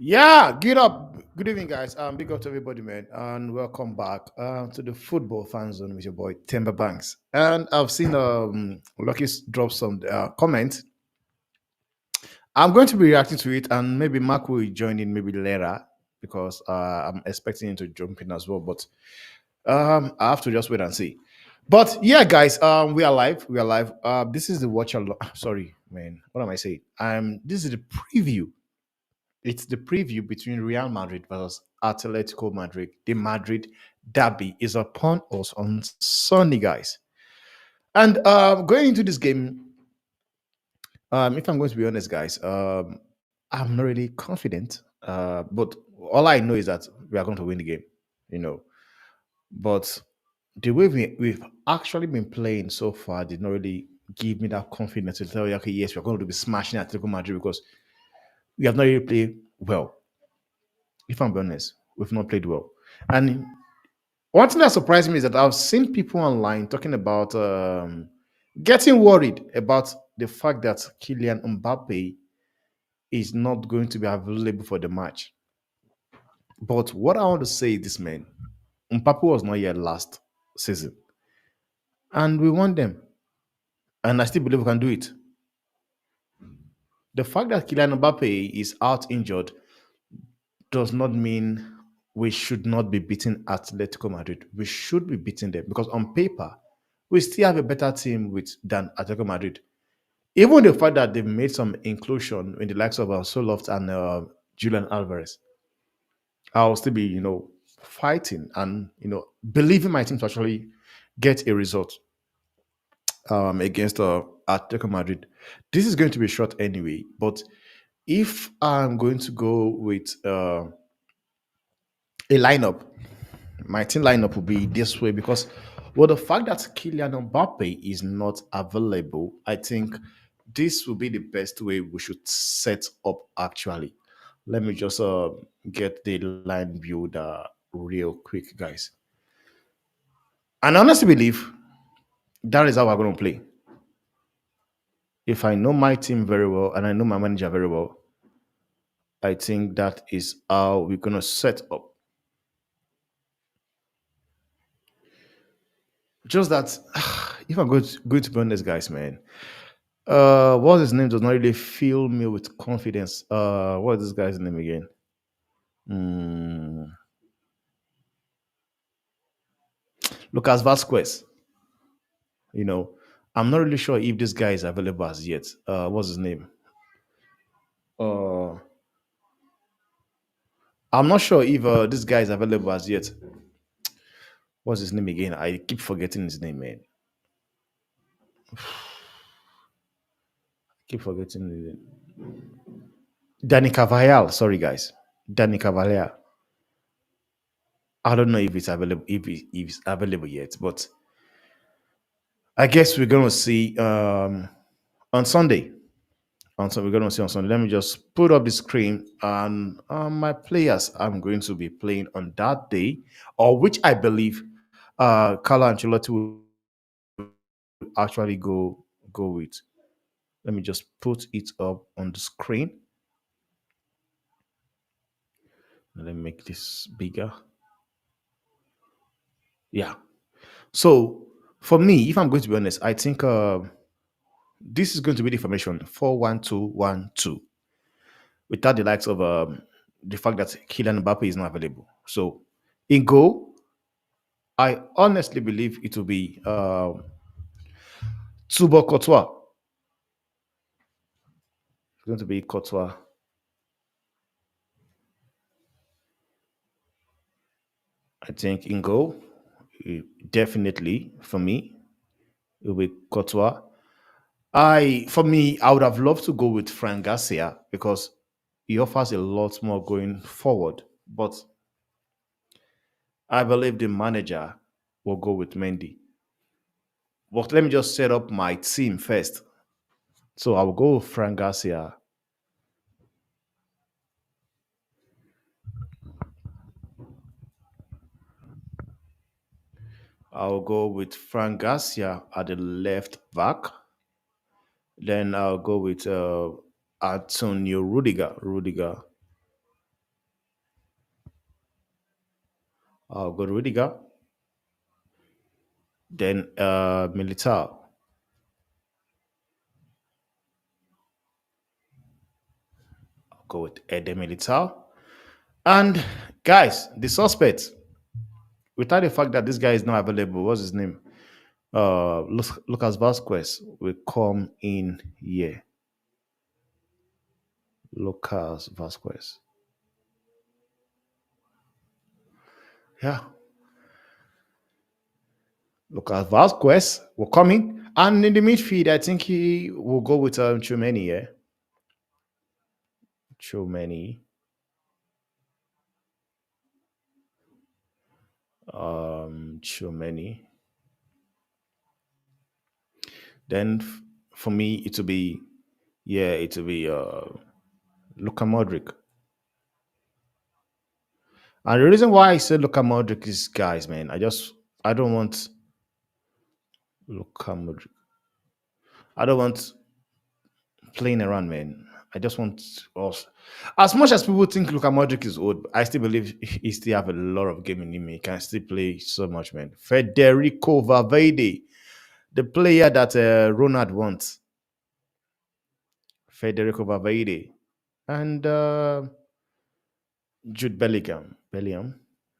Yeah, get up. Good evening, guys. Big up to everybody, man, and welcome back to the football fan zone with your boy Timber Banks. And I've seen Lucky drop some comments. I'm going to be reacting to it, and maybe Mark will join in maybe later because I'm expecting him to jump in as well. But I have to just wait and see. But yeah, guys, we are live. We are live. This is the watch along. Sorry, man. What am I saying? This is the preview. It's the preview between Real Madrid versus Atletico Madrid. The Madrid derby is upon us on Sunday, guys. And going into this game, if I'm going to be honest, guys, I'm not really confident. But all I know is that we are going to win the game, you know. But the way we've actually been playing so far did not really give me that confidence to tell you, okay, yes, we're going to be smashing Atletico Madrid because we have not really played well. If I'm being honest, we've not played well. And one thing that surprised me is that I've seen people online talking about getting worried about the fact that Kylian Mbappe is not going to be available for the match. But what I want to say is this, man, Mbappe was not here last season, and we won them, and I still believe we can do it. The fact that Kylian Mbappe is out injured does not mean we should not be beating Atletico Madrid. We should be beating them because on paper, we still have a better team than Atletico Madrid. Even the fact that they've made some inclusion in the likes of Soloft and Julian Alvarez, I'll still be, fighting and believing my team to actually get a result against Atletico Madrid. This is going to be short anyway, but if I'm going to go with a lineup, my team lineup will be this way because, well, the fact that Kylian Mbappe is not available, I think this will be the best way we should set up actually. Let me just get the line builder real quick, guys. And I honestly believe that is how we're going to play. If I know my team very well and I know my manager very well, I think that is how we're going to set up. Just that, if I'm going to be honest, guys, man, what's his name does not really fill me with confidence. What is this guy's name again? Mm, Lucas Vasquez. You know, I'm not really sure if this guy is available as yet. What's his name? Uh, I'm not sure if this guy is available as yet. What's his name again? I keep forgetting his name, man. Keep forgetting his name. Danny Cavalier. Sorry, guys. Danny Cavalier. I don't know if it's available if it's available yet, but I guess we're gonna see on Sunday. We're gonna see on Sunday. Let me just put up the screen and my players I'm going to be playing on that day, or which I believe Carlo Ancelotti will actually go with. Let me just put it up on the screen. Let me make this bigger. Yeah. So for me, if I'm going to be honest, I think this is going to be the formation 4-1-2-1-2 without the likes of the fact that Kylian Mbappe is not available. So in goal, I honestly believe it will be Thibaut Courtois. It's going to be Courtois. I think in goal, definitely for me, it will be Courtois. For me, I would have loved to go with Frank Garcia because he offers a lot more going forward. But I believe the manager will go with Mendy. But let me just set up my team first. So I will go with Frank Garcia. I'll go with Frank Garcia at the left back. Then I'll go with Antonio Rudiger. I'll go Rudiger. Then Militar. I'll go with Ede Militar. And guys, the suspect, without the fact that this guy is not available, what's his name? Lucas Vasquez will come in here. Lucas Vasquez. Yeah. Lucas Vasquez will come in. And in the midfield, I think he will go with Chumeni, yeah. Chumeni. Chumeni. Then for me, it will be, yeah, it will be Luka Modric. And the reason why I said Luka Modric is, guys, man, I don't want Luka Modric. I don't want playing around, man. I just want us. As much as people think Luka Modric is old, I still believe he still have a lot of game in him. He can still play so much, man. Federico Valverde, the player that Ronald wants. Federico Valverde. And Jude Bellingham.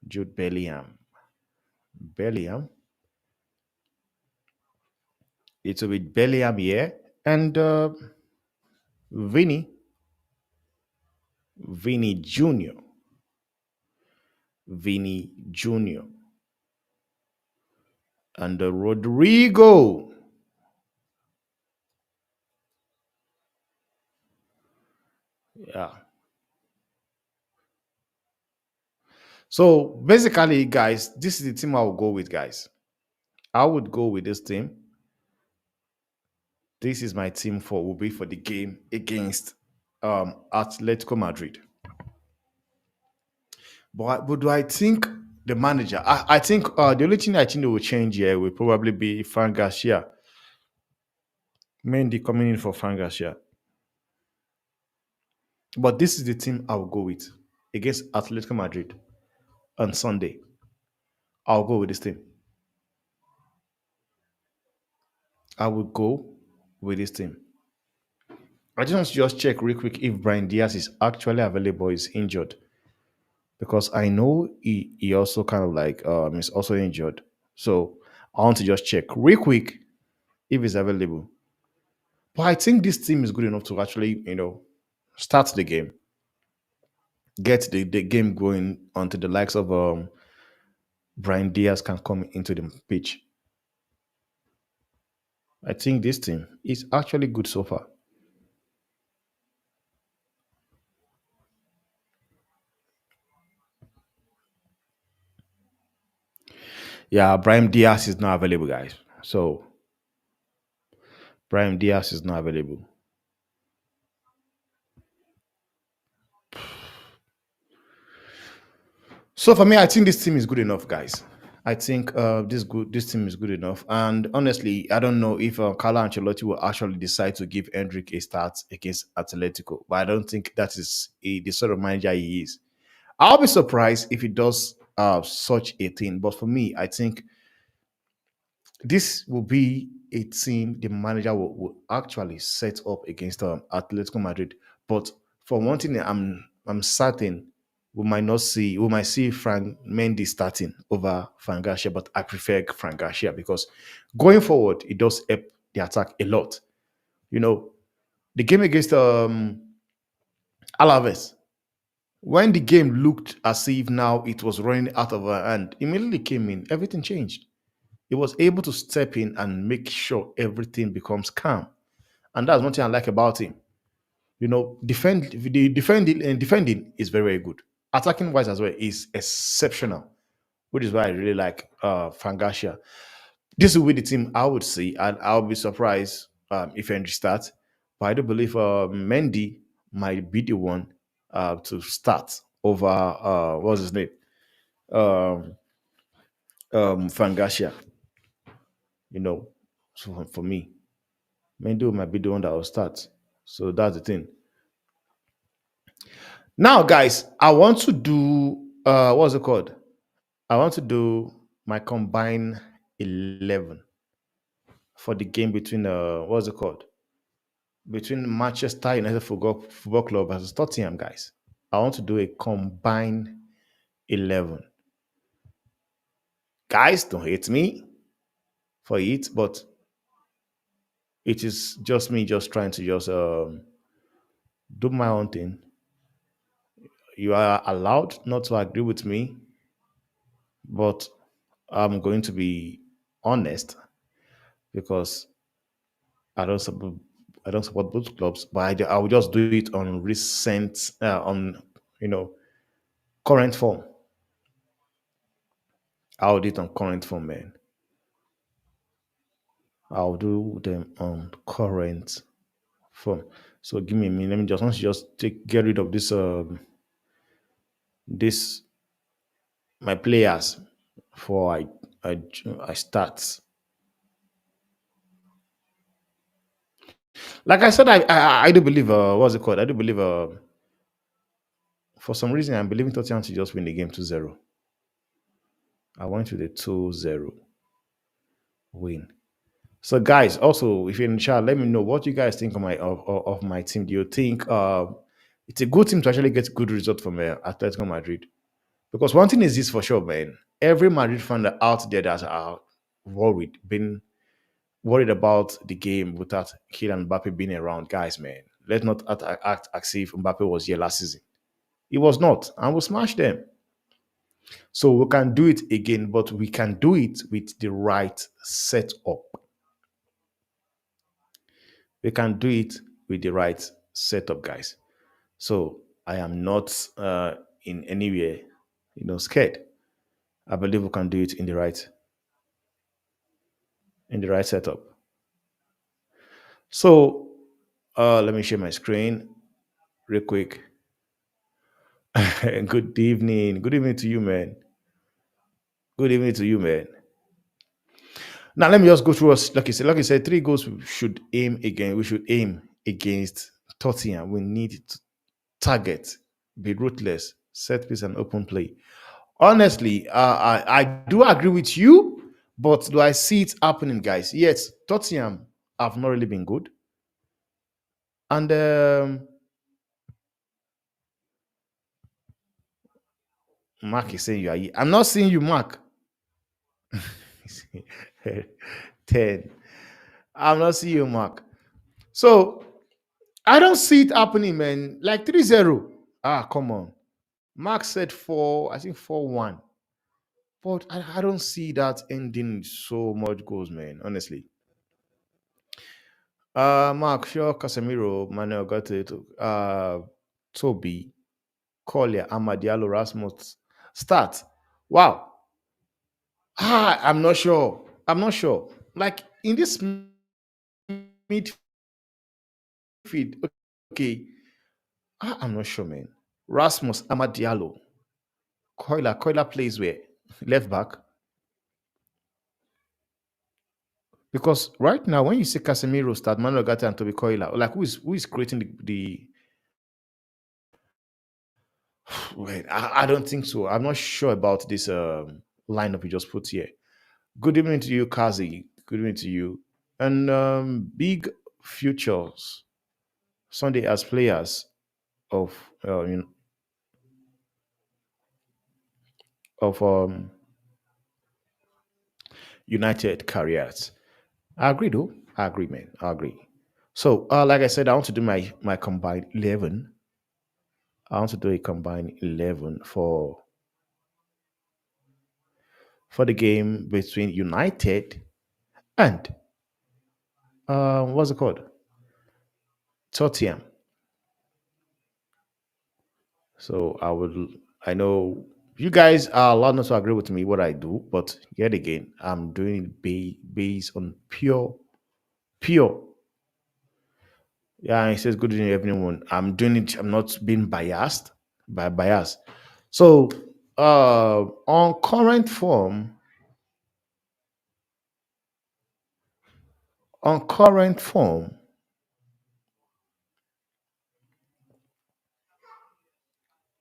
Jude Bellingham. It will be Bellingham here. And Vinny. Vinny Jr. Vinny Jr. And Rodrigo. Yeah. So basically, guys, this is the team I will go with, guys. I would go with this team. This is my team for will be for the game against Atletico Madrid. But do I think the manager? I think the only thing I think that will change here will probably be Frank Garcia. Mendy coming in for Frank Garcia. But this is the team I will go with against Atletico Madrid on Sunday. I'll go with this team. I will go with this team. I just want to just check real quick if Brian Diaz is actually available or is injured. Because I know he also kind of like is also injured. So I want to just check real quick if he's available. But I think this team is good enough to actually, start the game, get the game going until the likes of Brian Diaz can come into the pitch. I think this team is actually good so far. Yeah, Brian Diaz is not available, guys. So Brian Diaz is not available. So for me, I think this team is good enough, guys. I think this team is good enough. And honestly, I don't know if Carlo Ancelotti will actually decide to give Hendrick a start against Atletico, but I don't think that is the sort of manager he is. I'll be surprised if he does such a thing. But for me, I think this will be a team the manager will actually set up against Atletico Madrid. But for one thing, I'm certain we might see Frank Mendy starting over Frank Garcia, but I prefer Frank Garcia because going forward it does help the attack a lot. You know, the game against Alaves, when the game looked as if now it was running out of our hand, immediately came in, everything changed. He was able to step in and make sure everything becomes calm. And that's one thing I like about him. Defending is very, very good. Attacking wise as well is exceptional, which is why I really like Fangasia. This will be the team I would see, and I'll be surprised if Henry starts. But I do believe Mendy might be the one to start over what's his name, um, Fangasia. You know, so for me, Mendy might be the one that will start. So that's the thing. Now, guys, I want to do what's it called? I want to do my combined 11 for the game between what's it called? Between Manchester United Football Club versus Tottenham, guys. I want to do a combined 11. Guys, don't hate me for it, but it is just me just trying to just do my own thing. You are allowed not to agree with me, but I'm going to be honest because I don't support I don't support both clubs, but I will just do it on recent on you know current form. I'll do it on current form, man. I'll do them on current form. So give me a minute. Let me just once you just get rid of this my players before I I start. Like I said, I do believe what's it called? I do believe for some reason I'm believing Tottenham to just win the game 2-0. I went with a 2-0 win. So guys, also if you're in the chat, let me know what you guys think of of my team. Do you think it's a good team to actually get good result from Atletico Madrid? Because one thing is this for sure, man. Every Madrid fan out there that are been worried about the game without Kylian Mbappe being around, guys, man. Let's not act as if Mbappe was here last season. He was not, and we smashed them. So we can do it again, but we can do it with the right setup. We can do it with the right setup, guys. So I am not in any way, scared. I believe we can do it in the right setup. So let me share my screen real quick. Good evening. Good evening to you, man. Good evening to you, man. Now let me just go through us. Like I said, 3 goals we should aim again. We should aim against Tottenham. We need to target, be ruthless, set piece and open play. Honestly, I do agree with you, but do I see it happening, guys? Yes, Tottenham have not really been good. And Mark is saying you are here. I'm not seeing you, Mark. 10. I'm not seeing you, Mark. So I don't see it happening, man. Like 3-0. Ah, come on. Mark said 4, I think 4-1. But I don't see that ending so much goals, man. Honestly. Mark, sure, Casemiro, Manuel got it. Toby, Collier, Amadialo, Rasmus. Start. Wow. I'm not sure. I'm not sure. Like in this midfield, okay. I'm not sure, man. Rasmus, Amadialo, Koila plays where? Left back. Because right now, when you say Casemiro start, Manuel Gatti and Toby Koila, like who is creating the wait, I don't think so. I'm not sure about this lineup you just put here. Good evening to you, Kazi. Good evening to you. And big futures Sunday as players of of United careers. I agree, though. I agree, man. I agree. So, like I said, I want to do my combined 11. I want to do a combined 11 for the game between United and what's it called? Tottenham. So I know you guys are allowed not to agree with me what I do, but yet again, I'm doing it based on pure. Yeah, and it says good evening, everyone. I'm doing it. I'm not being biased by bias. So, on current form, on current form,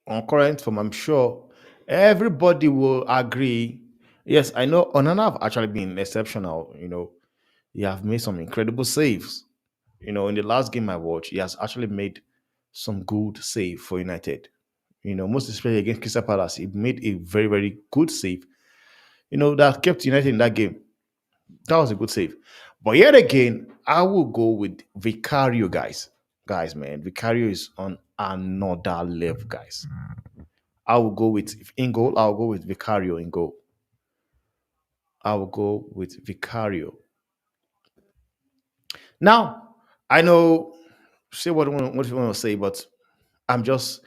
I'm sure Everybody will agree. Yes, I know Onana have actually been exceptional. He have made some incredible saves. In the last game I watched, he has actually made some good save for United. Most especially against Crystal Palace, he made a very, very good save. That kept United in that game. That was a good save. But yet again, I will go with Vicario, guys. Guys, man, Vicario is on another level, guys. I will go with in goal. I'll go with Vicario in goal. I will go with Vicario. Now, I know say what you want to say, but I'm just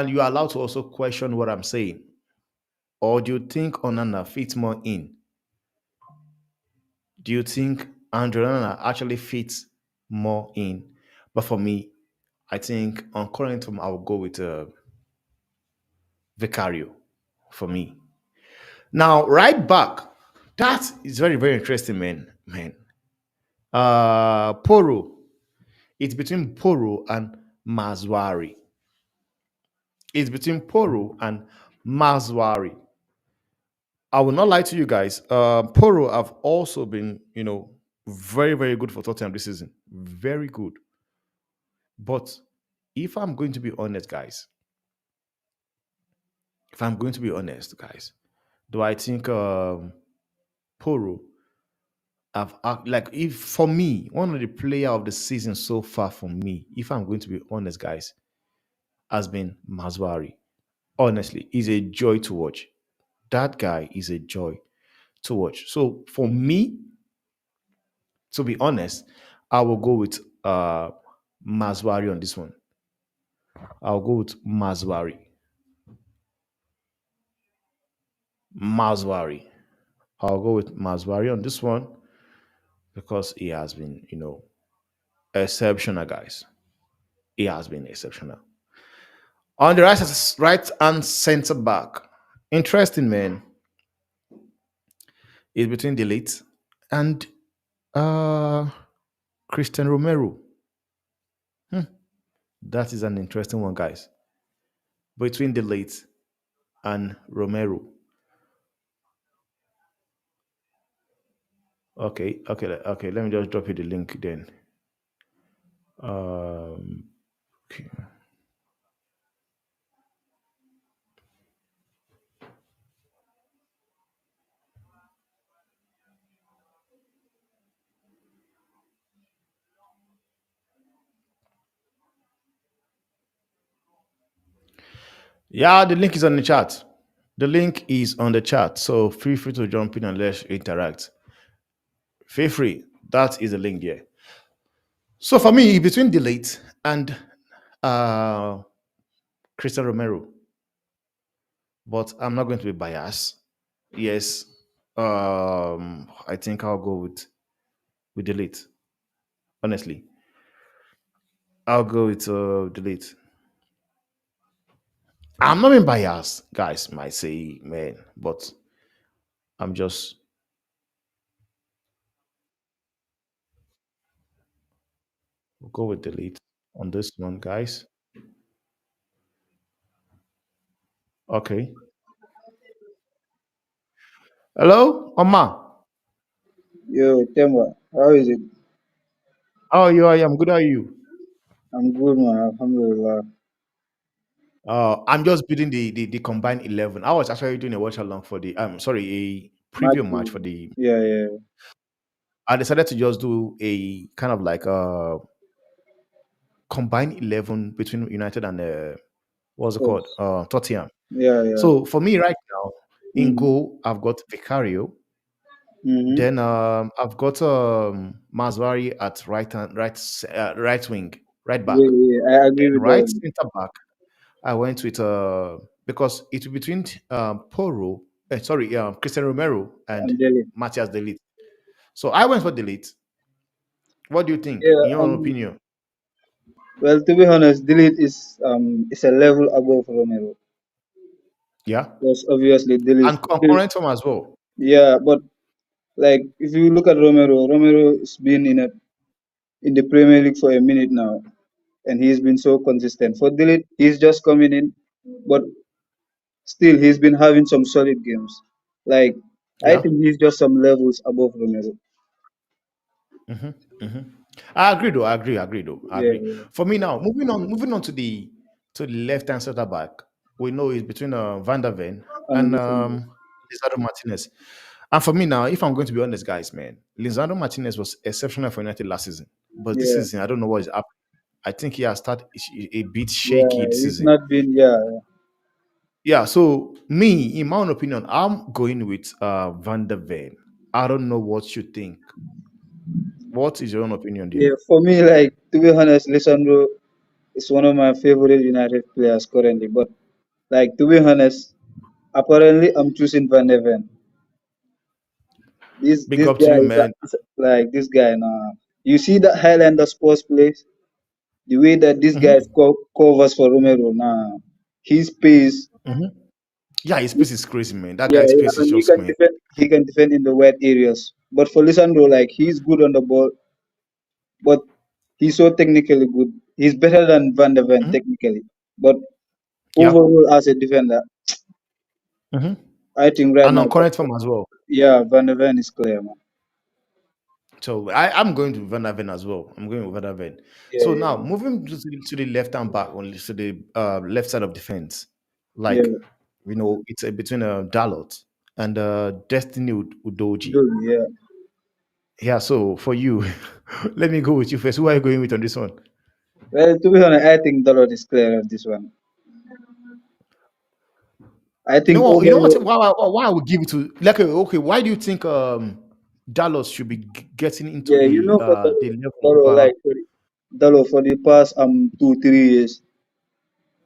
you're allowed to also question what I'm saying. Or do you think Onana fits more in? Do you think Andrew Onana actually fits more in? But for me, I think on current form, I will go with Vicario for me. Now, right back, that is very, very interesting, man. Man. Poro. It's between Poro and Mazwari. It's between Poro and Mazwari. I will not lie to you guys. Poro have also been, very, very good for Tottenham this season. Very good. But if I'm going to be honest, guys, if I'm going to be honest, guys, do I think Poro like if for me, one of the player of the season so far for me, if I'm going to be honest, guys, has been Mazwari. Honestly, he's a joy to watch. That guy is a joy to watch. So for me, to be honest, I will go with Mazwari on this one. I'll go with Mazwari. Mazwari. I'll go with Mazwari on this one because he has been, exceptional, guys. He has been exceptional. On the right hand center back, interesting man, is between Delete and uh Christian Romero. That is an interesting one, guys. Between Delete and Romero. Okay, okay, okay. Let me just drop you the link then. Um, okay. Yeah, the link is on the chat. The link is on the chat, so feel free to jump in and let's interact. Feel free. That is the link there. So for me, between Delete and uh, Christian Romero, but I'm not going to be biased. Yes, I think I'll go with Delete. Honestly, I'll go with Delete. I'm not being biased, guys. Might say, man, but I'm just go with Delete on this one, guys. Okay. Hello, Oma. Yo, Temba, how is it? How are you? I'm good. How are you? I'm good, man. Alhamdulillah. I'm just building the combined 11. I was actually doing a watch along for the sorry, a preview match Matthew. for the. Yeah, yeah. I decided to just do a kind of like a combined 11 between United and what's it called? Coach. Tottenham. Yeah, yeah. So for me right now, in Mm-hmm. goal, I've got Vicario. Mm-hmm. Then I've got Mazwari at right wing, right back. Yeah, yeah. I agree Then with that right one. center back, I went with because it's between Poro, sorry, Christian Romero and I'm Delhi. Matias Delite. So I went for Delite. What do you think, Yeah, in your own opinion? well, to be honest, Delete is a level above Romero. Yeah, Because obviously and Delete, concurrent form as well. yeah, but like if you look at Romero, Romero has been in the Premier League for a minute now, and he's been so consistent. For Delete, he's just coming in, but still he's been having some solid games. Like I Yeah. think he's just some levels above Romero. hmm hmm I agree though. I agree. I agree though. I Yeah, agree. yeah. For me now, moving on to the left hand center back, we know it's between Van der Ven And and listen, Lisandro Martinez. And for me now, if I'm going to be honest, guys, man, Lisandro Martinez was exceptional for United last season, but this yeah, season I don't know what is up. I think he has started a bit shaky yeah. this He's season. not been. Yeah, Yeah, so me, in my own opinion, I'm going with Van der Ven. I don't know what you think. What is your own opinion there? yeah. For me, like to be honest, Lisandro is one of my favorite United players currently. But like to be honest, apparently I'm choosing Van de Ven. This Big this up to guy you, is man. like this guy now. You see that Highlander sports place? The way that this guy hmm covers for Romero now, his pace, hmm Yeah, his pace is crazy, man. That yeah, guy's yeah, pace is and he just can man. defend. He can defend in the wide areas. But for Lisandro, like he's good on the ball, but he's so technically good. He's better than Van de Ven Mhm. technically, but Yeah. overall as a defender, hmm I think right And now, on current form as well. yeah, Van de Ven is clear, man. So I'm going to Van der Ven as well. I'm going with Van der Ven. Yeah, So now yeah, moving to the left hand back, on to the left side of defense, like yeah. it's between Dalot and Destiny Udoji. Good, yeah. Yeah. So for you, let me go with you first. Who are you going with on this one? Well, to be honest, I think Dalot is clear of this one. I You know think what? You know what? overall, Why I would give it to like okay? Why do you think Dallas should be getting into yeah, you know, for the level of Dalot, like Dalot for the past 2 3 years,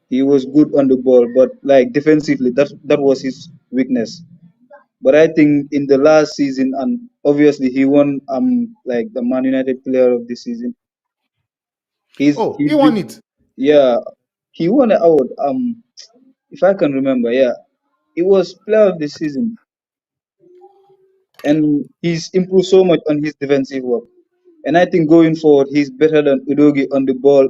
he was good on the ball, but like defensively, that was his weakness. But I think in the last season, and obviously he won like the Man United Player of the Season. oh, He's you want been, it? yeah, he won an award. If I can remember, yeah, it was Player of the Season, and he's improved so much on his defensive work. And I think going forward, he's better than Udogi on the ball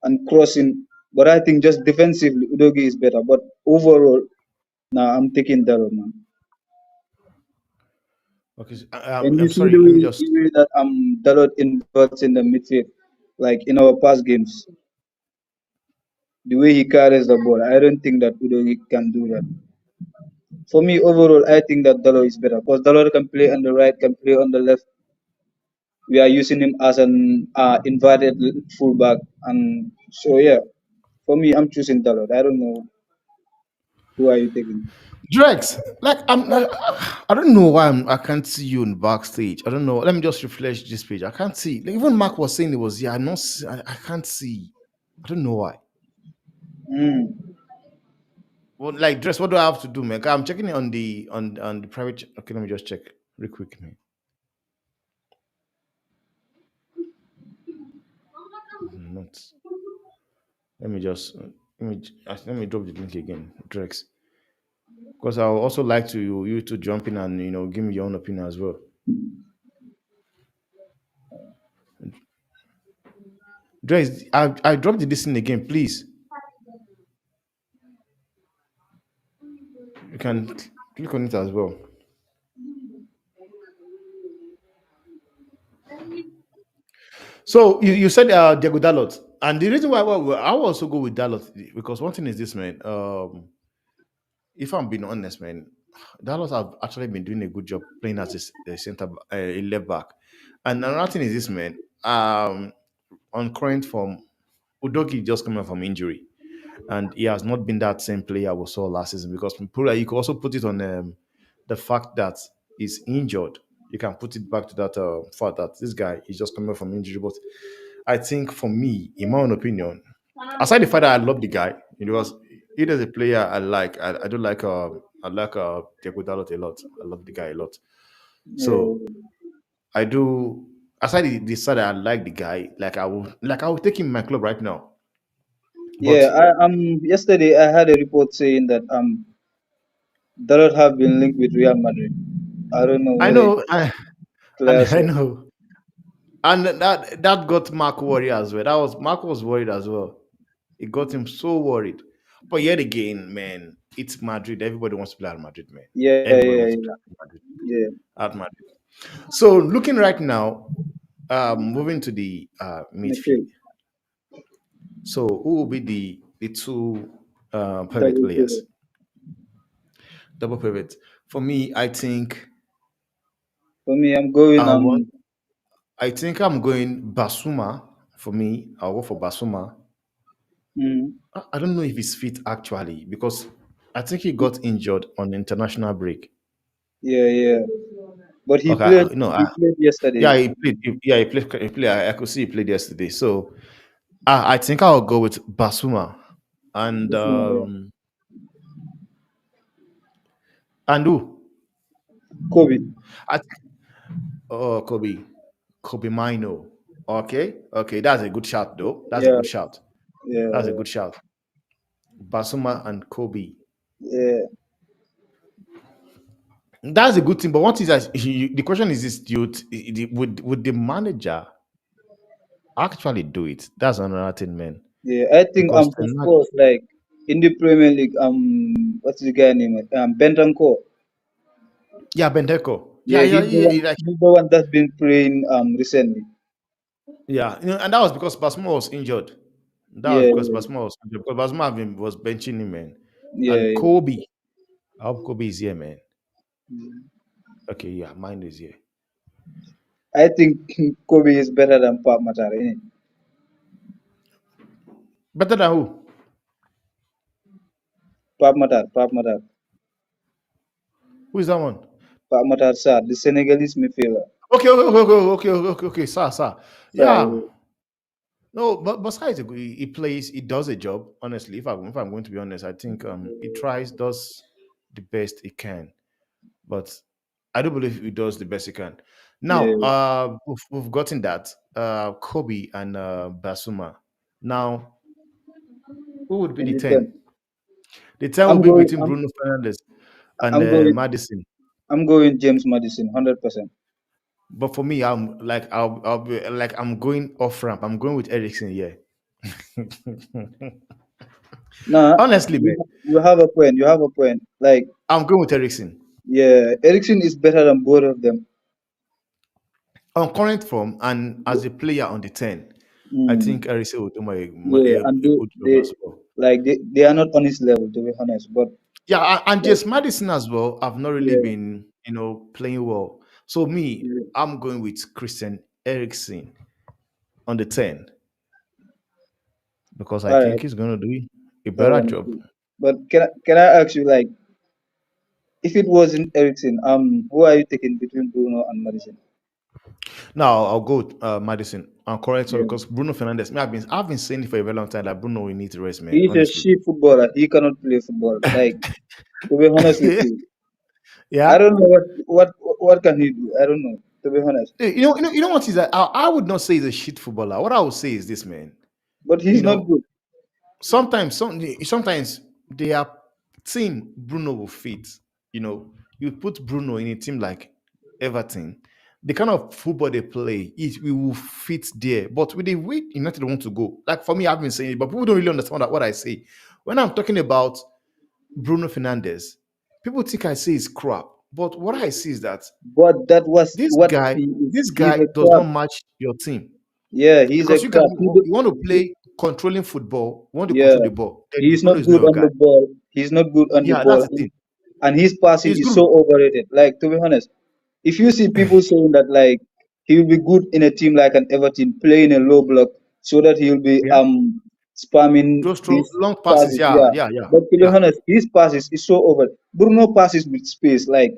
and crossing. But I think just defensively, Udogi is better. But overall, now I'm taking Dalot, man. Okay, And you I'm see sorry. Let me just. the way that Dalot inverts in the midfield, like in our past games, the way he carries the ball, I don't think that Udogi can do that. For me, overall, I think that Dalot is better because Dalot can play on the right, can play on the left. We are using him as an inverted fullback, and so yeah. For me, I'm choosing Dalot. I don't know who are you taking. Drex, like I don't know why I can't see you in backstage. I don't know. Let me just refresh this page. I can't see. Like, even Mark was saying it was yeah. I'm not. I can't see. I don't know why. Mm. Well, like Drex, what do I have to do, man? I'm checking it on the private. Okay, let me just check real quick, man. Not. Let me just let me drop the link again, Drex, because I would also like to you to jump in and give me your own opinion as well. Drex, I dropped the listen again, please. You can click on it as well. So you said Diego Dalot, and the reason why I will also go with Dalot because one thing is this, man. If I'm being honest, man, Dalot have actually been doing a good job playing as a center, a left back. And another thing is this, man. On current form, Udogi just coming from injury, and he has not been that same player we saw last season. Because you could also put it on the fact that he's injured. You can put it back to that fact that this guy is just coming from injury. But I think for me, in my own opinion, aside the fact that I love the guy, because he is a player I like. I do like Diego Dalot a lot. I love the guy a lot. So Yeah, I do. Aside the fact that I like the guy, like I will take him in my club right now. yeah. But Yesterday I had a report saying that Dalot have been linked with Real Madrid. I don't know I whether know, it's and clear. I So know, and that got Mark worried as well. Mark was worried as well. It got him so worried. But yet again, man, it's Madrid. Everybody wants to play at Madrid, man. Yeah, Everybody yeah, wants to yeah, play at Madrid. yeah. At Madrid. So looking right now, moving to the midfield. Midfield, So who will be the two pivot double players? pivot. Double pivot. For me, I think For me, I'm going I want. I think I'm going Basuma. For me, I'll go for Basuma. mm, I don't know if he's fit actually because I think he got injured on international break. yeah, yeah. But he Okay, played. He no, played yesterday. yeah, he played. Yeah, he played. He played. I could see he played yesterday. So I think I'll go with Basuma and This one, yeah. who? Kobe. I think, oh, Kobe Mino. Okay, okay, that's a good shout though. That's a Yeah, good shout. That's a yeah, good shout. Basuma and Kobe. yeah. That's a good thing. But what is that? The question is this: would the manager actually do it? That's another thing, man. Yeah, I think Because for Spurs, like in the Premier League, what's the guy name? Bentancur. yeah, Benteko. Yeah, Yeah, yeah, yeah, like he's the one that's been playing recently. yeah, and that was because Basuma was injured. That was Yeah, because Basuma was injured. Because Basuma was benching him, man. yeah, And yeah. Kobe, I hope Kobe is here, man. Yeah. Okay, yeah, mine is here. I think Kobe is better than Pap Matar. Better than who? Pap Matar, Who is that one? Pap Matar Sarr, the Senegalese midfielder. Okay, okay, okay, okay, okay, okay, okay. Sir. Sarr, Yeah. No, but besides, he plays, he does a job. Honestly, if I'm going to be honest, I think he tries, does the best he can. But I do believe he does the best he can. yeah, Now, we've gotten that Kobe and Basuma. Now, who would be in the the 10? ten. The 10 will I'm be going. between Bruno Fernandes and I'm going. Madison. I'm going James Madison, 100%. But for me, I'll be like I'm going off ramp. I'm going with Ericsson. Yeah. Nah, Honestly, man, you have a point. You have a point. Like, I'm going with Ericsson. yeah, Ericsson is better than both of them. On current form and as a player on the 10, I Mm, think Ericsson will do yeah, and a good job as well. they are not on his level to be honest. But Yeah, and like, just Madison as well. I've not really yeah, been, playing well. So me, yeah, I'm going with Christian Eriksen on the 10 because I all think right, he's going to do a that better one is job. good. But can I ask you like, if it wasn't Ericsson, who are you taking between Bruno and Madison? Now I'll go with Madison on correct one Yeah, because Bruno Fernandez. I've been saying it for a very long time that Bruno will need to rest, man. he's a Honestly. shit footballer. He cannot play football. Like, to be honest with you, I Yeah. don't know what can he do. I don't know. To be honest, You know what is that? I would not say he's a shit footballer. What I would say is this, man. but he's You not know, good. sometimes their team Bruno will fit. You put Bruno in a team like Everton, the kind of football they play, it will fit there. But with the way United want to go, like for me, I've been saying it, but people don't really understand what I say. When I'm talking about Bruno Fernandez, people think I say it's crap. But what I see is that But that was this what guy, he is. this He's guy a does not crap. match your team. Yeah, he's a Because you guys crap. you want to He, play controlling football, you want to yeah, control the ball, then he's not Bruno is not good your on guy. the ball. He's not good on the Yeah, ball, that's the thing. and his passing He's is good. so overrated. Like, to be honest, if you see people saying that like he will be good in a team like an Everton, playing a low block, so that he will be Yeah. spamming Those throw these long passes. passes. Yeah, Yeah, yeah, yeah, but to be yeah. honest, his passes is so over. Bruno passes with space, like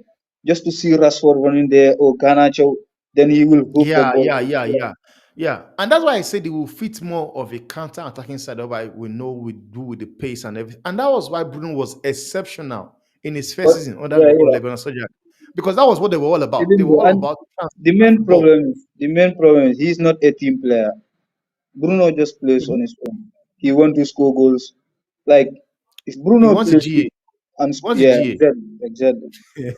just to see Rashford running there or Garnacho, then he will hook the Yeah, ball. yeah, yeah, Yeah. yeah. Yeah. And that's why I said it will fit more of a counter-attacking side of why we know we do with the pace and everything. And that was why Bruno was exceptional in his first But season under yeah, yeah. Ole Gunnar Solskjaer. Because that was what they were all about. They Even were though, all and about the counter main football. problem is he's not a team player. Bruno just plays on his own. He want to score goals. Like if He Bruno wants a plays GA. and He wants a yeah, GA. exactly.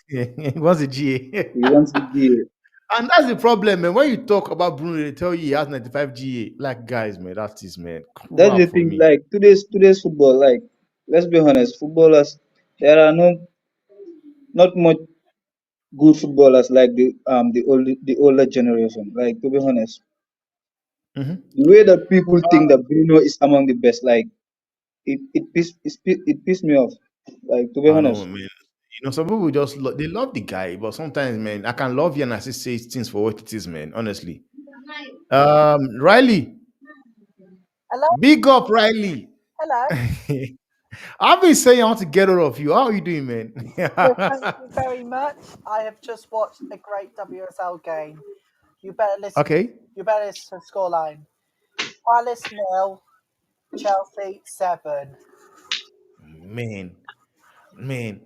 He wants a GA. He wants the GA. And that's the problem, man. When you talk about Bruno, they tell you he has 95 GA. Like, guys, man, that is, man, That's the crap for thing. me. Like today's football. Like. let's be honest, footballers, there are not much good footballers like the older generation. Like, to be honest, Hmm. the way that people think that Bruno is among the best, like it pissed me off. Like, to be I know, honest, man. Some people just they love the guy, but sometimes, man, I can love you and I still say things for what it is, man. Honestly, Riley, Hello, big up, Riley. hello. I've been saying I want to get rid of you. How are you doing, man? Well, thank you very much. I have just watched a great WSL game. You better listen. Okay, You better listen to the scoreline. Palace nil, Chelsea 7. man, man.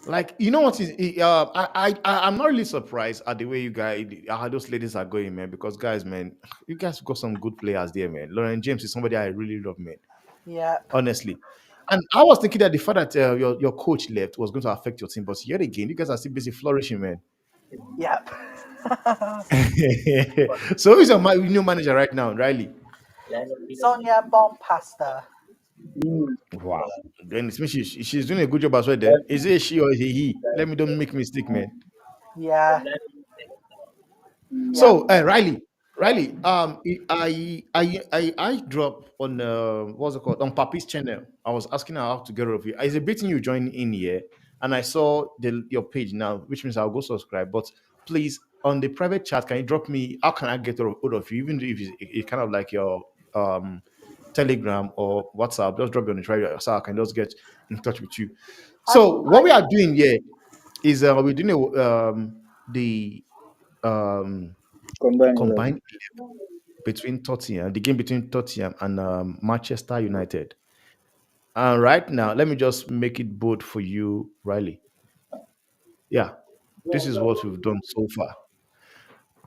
Like what is? I'm not really surprised at the way you guys, how those ladies are going, man. Because guys, man, you guys got some good players there, man. Lauren James is somebody I really love, man. Yep, Honestly. And I was thinking that the fact that your coach left was going to affect your team, but yet again, you guys are still busy flourishing, man. yep. So who's your new manager right now, Riley? Sonia Bompasta. mm, Wow. Then it means she's doing a good job as well. Then is it she or is it he? Let me don't make mistake, man. Yeah, yep, So, Riley, I drop on what's it called on Papi's channel. I was asking her how to get rid of you. It's a bit you join in here, and I saw your page now, which means I'll go subscribe. But please, on the private chat, can you drop me? How can I get hold of you? Even if it's kind of like your um Telegram or WhatsApp, just drop me on the private so I can just get in touch with you. So, what I we are doing here is we're doing the um combined 11. combined between Tottenham, the game between Tottenham and Manchester United. And right now, let me just make it bold for you, Riley. Yeah, this is what we've done so far.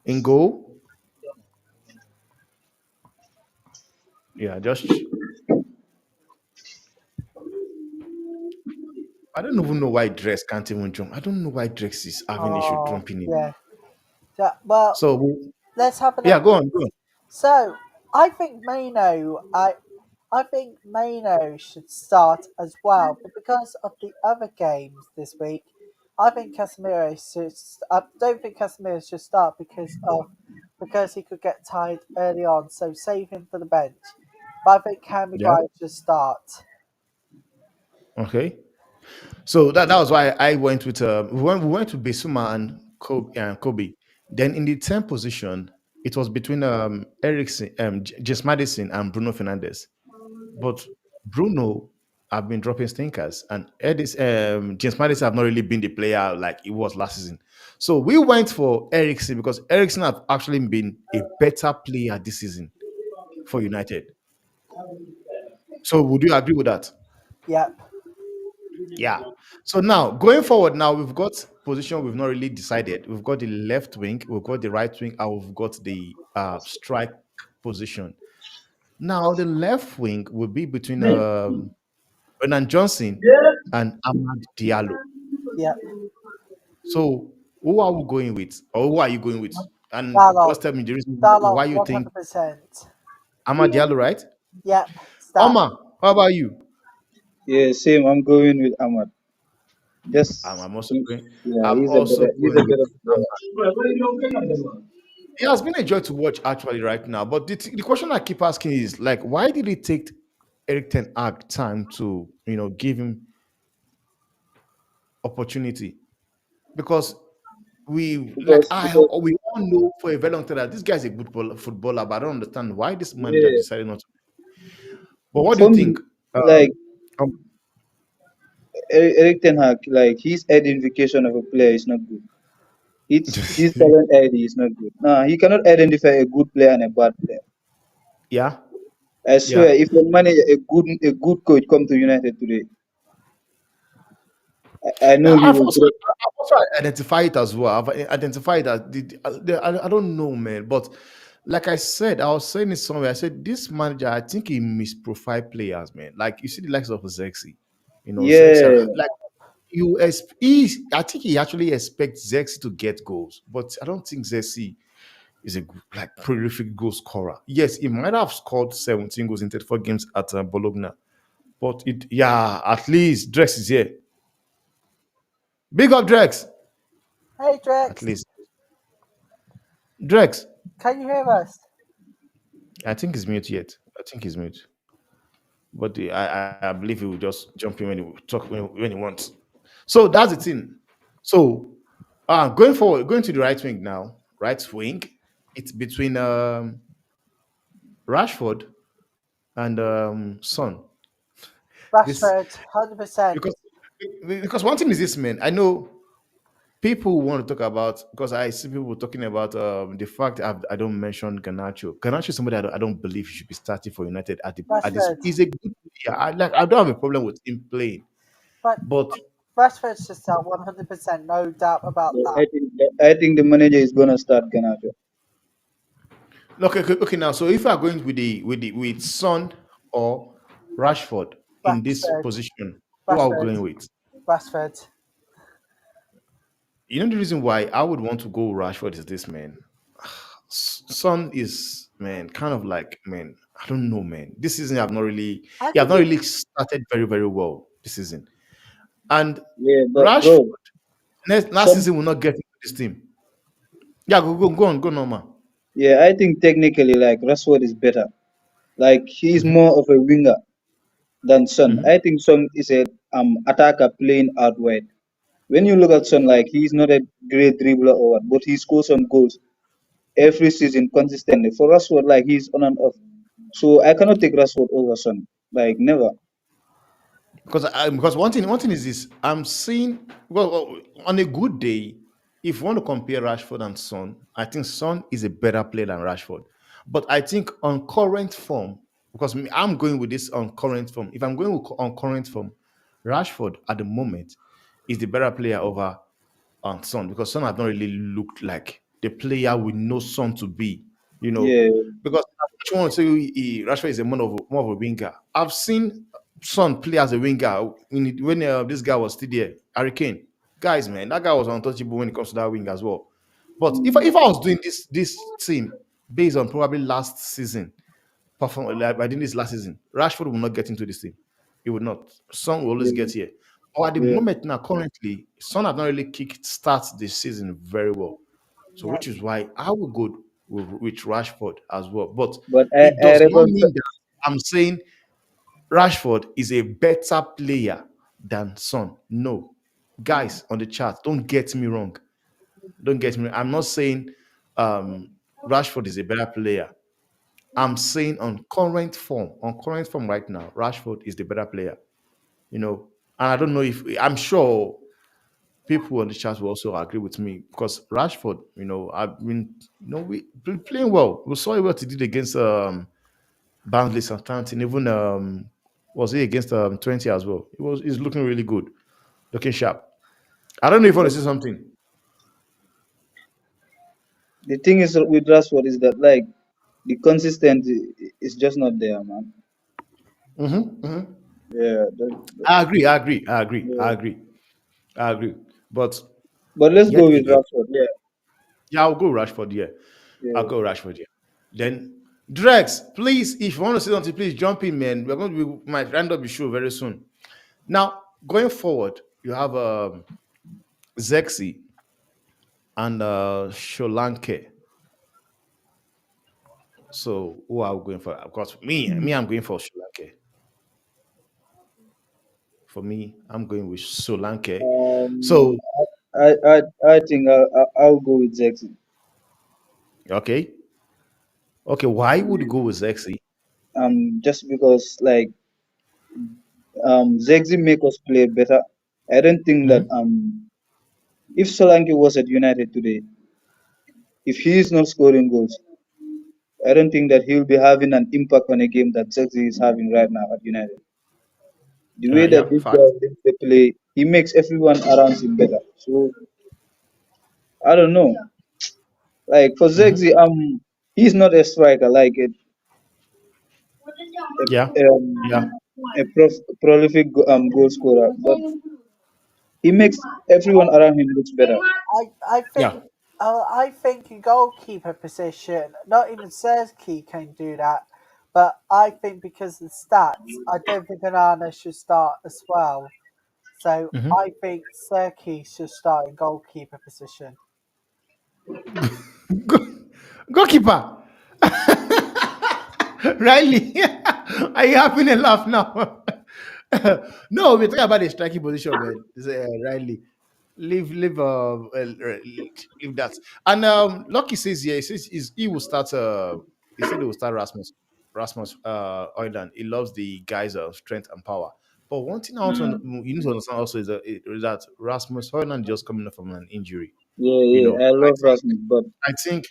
In goal, yeah, just I don't even know why Drex can't even jump. I don't know why Drex is having issue oh jumping in. yeah. Yeah. Well, So let's have a yeah, look. go on, go on. So I think I think Mano should start as well, but because of the other games this week, I think Casemiro should. I don't think Casemiro should start because he could get tired early on. So save him for the bench. But I think Cam Yeah, Maguire should start. okay. So that was why I went with we went to Besuma and Kobe. Then in the 10th position, it was between Ericsson, James Madison and Bruno Fernandez. But Bruno have been dropping stinkers, and James Madison have not really been the player like he was last season. So we went for Ericsson because Ericsson have actually been a better player this season for United. So would you agree with that? Yep, Yeah. So now going forward, now we've got position we've not really decided. We've got the left wing, we've got the right wing, and we've got the strike position. Now the left wing will be between Renan Johnson and Ahmad Diallo. yep. So who are we going with, or who are you going with? And Dalot, just tell me the reason Dalot, why you think 100%. Ahmad Diallo, right? Yep, start. Omar, how about you? Yeah, same. I'm going with Ahmad. Just I'm also going. yeah, I'm also he's a going with better Ahmad. player. It has been a joy to watch actually right now. But the question I keep asking is like, why did it take Eric Ten Hag time to give him opportunity? Because Because we all know for a very long time that this guy's a good footballer, but I don't understand why this manager yeah, decided not to. But what do for you me, think? like Um, Eric Ten Hag, like his identification of a player is not good. It's his talent ID is not good. Nah, he cannot identify a good player and a bad player. yeah, I yeah. swear, if a manager, a good coach come to United today, I know he I've will also drop. I've also identified it as well. I've identified that I don't know, man. But like I said, I was saying it somewhere. I said this manager, I think he misprofile players, man. Like you see the likes of Zexi, Zexi. Yeah, Like I think he actually expects Zexi to get goals, but I don't think Zexi is a like prolific goal scorer. Yes, he might have scored 17 goals in 34 games at Bologna, But it, yeah, at least Drex is here. Big up Drex. Hey, At Drex, least Drex. can you hear us? I think he's mute yet. I think he's mute. But I believe he will just jump in when he talk when he wants. So that's the thing. So going forward, going to the right wing now. Right wing, it's between Rashford and Son. This Rashford, 100%. because because one thing is this, man. I know people want to talk about because I see people talking about the fact I don't mention Ganacho. Ganacho is somebody I don't believe should be starting for United at this. Rashford. He's a good player. I don't have a problem with him playing, But but Rashford should start 100%, no doubt about But that. I think the manager is gonna start Ganacho. okay. Now, so if you are going with with Son or Rashford in this Rashford, position, who are we Rashford, going with? Rashford. You know the reason why I would want to go Rashford is this, man. Son is, man, kind of like, man, I don't know, man. This season I've not really I he have think not it, really started very well this season. And Yeah, but Rashford bro, last some season will not get into this team. Yeah, go on, go normal. yeah, I think technically like Rashford is better. Like he's Hmm. more of a winger than Son. Hmm. I think Son is a attacker playing out wide. When you look at Son, like he's not a great dribbler or what, but he scores some goals every season consistently. For Rashford, like he's on and off. So I cannot take Rashford over Son. Like never. Because one thing is this, I'm seeing well, on a good day, if you want to compare Rashford and Son, I think Son is a better player than Rashford. But I think on current form, because I'm going with this on current form. If I'm going on current form, Rashford at the moment is the better player over on Son because Son has not really looked like the player we know Son to be. You know, Yeah, because I actually want to say Rashford is a more of a winger. I've seen Son play as a winger when this guy was still there. Hurricane, guys, man, that guy was untouchable when it comes to that wing as well. But if I was doing this team based on probably last season perform like I did this last season, Rashford will not get into this team. He would not. Son will always yeah, get here. Or at the yeah. moment now, currently, Son have not really kick start the season very well. So yeah, which is why I will go with Rashford as well. But But it I does not reckon mean that I'm saying Rashford is a better player than Son. No. Guys on the chat, don't get me wrong. Don't get me. I'm not saying um Rashford is a better player. I'm saying on current form right now, Rashford is the better player. You know, and I don't know if I'm sure people on the chat will also agree with me because Rashford, I've been, we been playing well. We saw what he did against Barnsley, Southampton, even was he against 20 as well. He's looking really good, looking sharp. I don't know if you want to say something. the thing is with Rashford is that like the consistency is just not there, man. Hmm. Yeah, I agree. I agree. I agree. I yeah. agree. I agree. But But let's go yet with again, Rashford. Yeah, yeah, I'll go Rashford. Yeah, I'll yeah. go Rashford. Yeah. Then Drex, please, if you want to say something, please jump in, man. We're going to be might end up the show very soon. Now, going forward, you have Zexi and Sholanke. So, who are we going for? Of course, I'm going for Sholanke. For me, I'm going with Solanke. Um, So, I think I'll go with Jackson. okay, okay. Why would you go with Zexi? Just because like Zexi make us play better. I don't think that Mhm. if Solanke was at United today, if he is not scoring goals, I don't think that he'll be having an impact on a game that Zexi is having right now at United. The way that Yeah, this guy fact. leads the play, he makes everyone around him better. So I don't know. Like for Hmm. Zexi, he's not a striker like Yeah, yeah, a prolific goal scorer, but he makes everyone around him looks better. I yeah. think I think a goalkeeper position, not even Sersky can do that. but I think because of the stats, I don't think Onana should start as well. So Mhm. I think Serki should start in goalkeeper position. Go- Goalkeeper. Riley, are you having a laugh now? No, we're talking about the striking position, man. Riley, leave that. And Lucky says, yeah, he says he will start. He said he will start Rasmus Oiland. He loves the guys of strength and power. But one thing I want to you need to understand also is that Rasmus Hoyland just coming off from an injury. Yeah, You yeah. know, I love Rasmus, but I think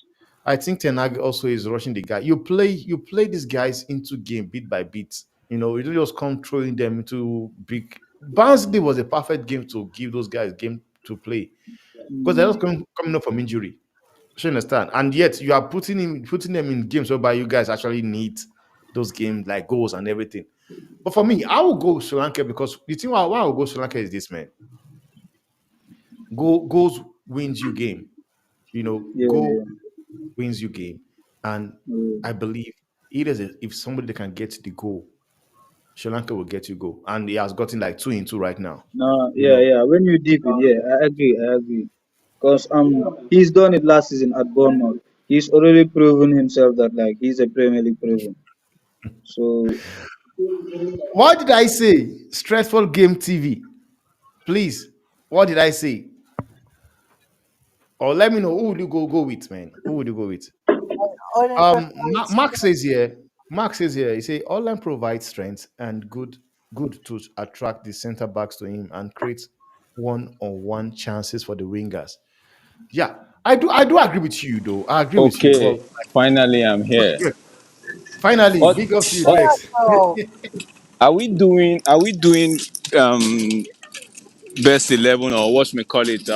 I think Ten Hag also is rushing the guy. You play these guys into game bit by bit. You know, you don't just come throwing them into big. Barnsley was a perfect game to give those guys game to play because they're just mm, coming up from injury. You understand? And yet you are putting them in games whereby you guys actually need those games like goals and everything. But for me, I will go Sri Lanka because the thing why I will go Sri Lanka is this, man. Goals wins you game. You know, yeah, goal yeah, wins you game. And yeah. I believe if somebody that can get the goal, Sri Lanka will get you goal. And he has gotten like 2 in 2 right now. No, You yeah, know, yeah. When you deep it, yeah, I agree, I agree. Cause he's done it last season at Bournemouth. He's already proven himself that like he's a Premier League proven. So what did I say? Stressful game TV. Please, what did I say? Or let me know who would you go with, man? Who would you go with? Only provides Mark says here. Mark says here. He say Online provides strength and good to attract the centre backs to him and create one-on-one chances for the wingers. Yeah, I do agree with you though. I agree with you, but Okay, finally I'm okay, here. good. Finally, What big up to you, what Drex. Seattle. are we doing um best 11, or what we call it,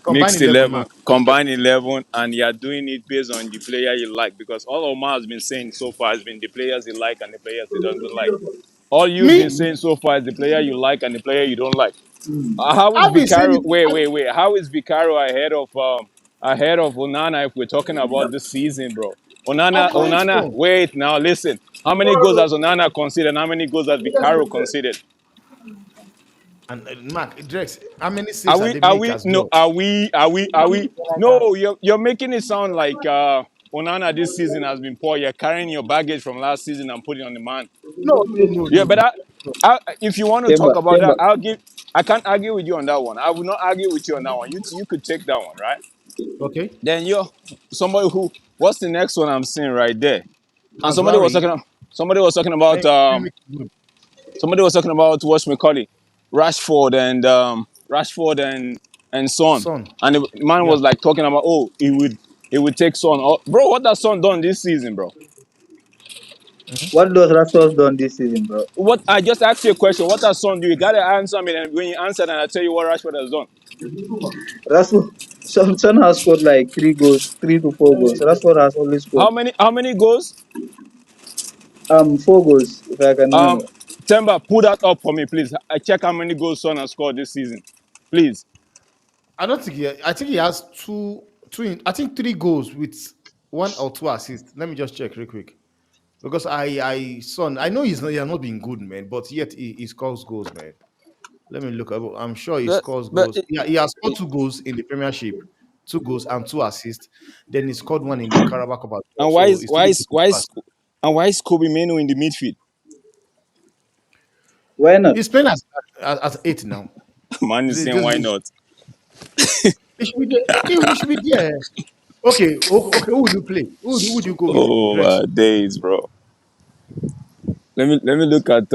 Combine mixed 11 11, mark. combined 11, and you are doing it based on the player you like, because all Omar has been saying so far has been the players he like and the players he doesn't like. All you've been Me, saying so far is the player you like and the player you don't like. How is I've been saying Vicario? it. Wait. How is Vicario ahead of Onana if we're talking about this season, bro? How Onana. so? Wait now, listen. How many goals has Onana conceded? How many goals has Vicario conceded? And Mark, Drex, how many Are saves have we? they Are make we? as No. well? Are we? Are we? Are we? Leonard. No. You're making it sound like Onana this season has been poor. You're carrying your baggage from last season and putting it on the man. No, no, no, Yeah, no, but no. if you want to Temba, talk about Temba. that, I'll give. I can't argue with you on that one. I will not argue with you on that one. You could take that one, right? Okay. Then you're somebody who. What's the next one I'm seeing right there? And Mazraoui. somebody was talking about Let me make it good. what's McCauley, Rashford and Son, Son. and the man Yeah. was like talking about, oh, he would take Son. Oh, bro, what has Son done this season, bro? Mhm. What does Rashford done this season, bro? What I just asked you a question. What has Son do? You gotta answer me, and when you answer, then I tell you what Rashford has done. Rashford, Son has scored like 3 goals, 3 to 4 goals. Rashford has only How scored many how many goals? 4 goals, if I can Um, remember. Temba, pull that up for me, please. I check how many goals Son has scored this season, please. I don't think I think he has I think 3 goals with 1 or 2 assists. Let me just check real quick. Because Son, I know he has not been good, man, but yet he scores goals, man. Let me look. I'm sure he But scores but goals. Yeah, he has scored 2 goals in the Premiership, 2 goals and 2 assists. Then he scored one in the Carabao Cup as well. and why So is it's why three is goals and why two is assists. and why is Kobe Meno in the midfield? Why not? He's playing as 8 now. Man is saying This why week. not? He should be there. He should be there. Okay, okay. Who would you play? Who would you go with? Oh Drex. days, bro. Let me look at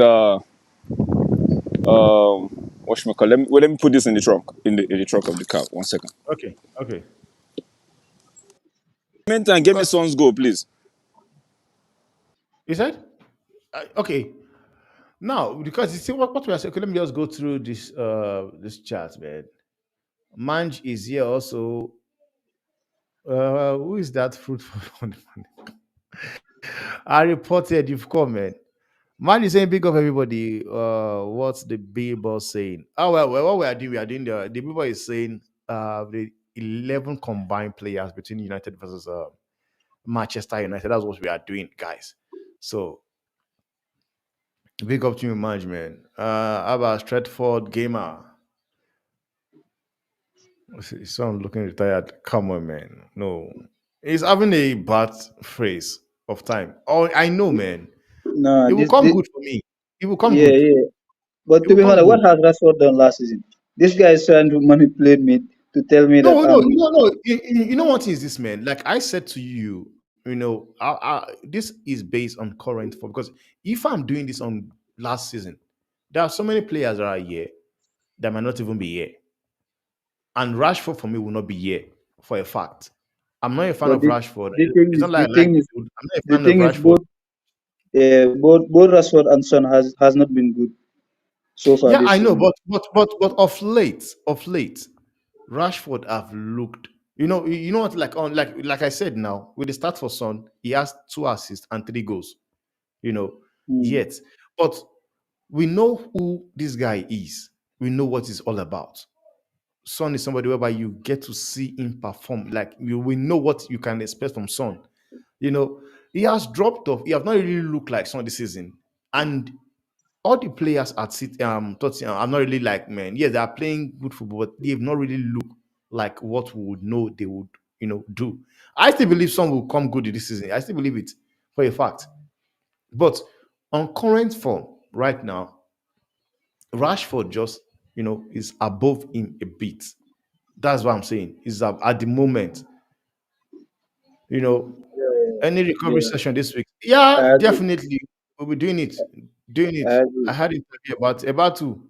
whatchamacallit. Let me put this in the trunk in the trunk of the car. 1 second. Okay, okay. Meantime, give me Because Son's goal, please. he said, okay. Now, because you see what we are saying. Okay, let me just go through this chat, man. Manj is here also. Who is that fruitful? I reported you've come, man. Man is saying big of everybody. What's the Bible saying? Oh well, what we are doing the Bible is saying the 11 combined players between United versus Manchester United. That's what we are doing, guys. So big up to your management. How about Stratford Gamer? His son looking retired. Come on, man. No. He's having a bad phrase of time. Oh, I know, man. Nah, It will come good for me. It will come yeah, good. yeah. But It to will be come honest, good. what has Rashford done last season? This guy is trying to manipulate me to tell me that No, no, no. You know what is this, man? Like I said to you, this is based on current form because if I'm doing this on last season, there are so many players that are here that might not even be here, and Rashford for me will not be here for a fact. I'm not a fan But of Rashford. the thing It's is not like the I like thing the is dude. I'm not a the fan of thing is Rashford. both Rashford and Son has not been good so far Yeah, this I know, season. but of late, Rashford have looked. You know what? Like I said now, with the start for Son, he has 2 assists and 3 goals. You know, Hmm. yet, but we know who this guy is. We know what he's all about. Son is somebody whereby you get to see him perform. Like we know what you can expect from Son. He has dropped off. He have not really looked like Son this season, and all the players at Tottenham are not really like, man. Yes, they are playing good football, but they have not really looked like what we would know they would, do. I still believe some will come good this season. I still believe it for a fact. But on current form right now, Rashford just, is above him a bit. That's what I'm saying. Is at the moment, you know, any recovery Yeah, session this week. Yeah, I agree. definitely. We'll be doing it. Doing it. I I agree. had it about to.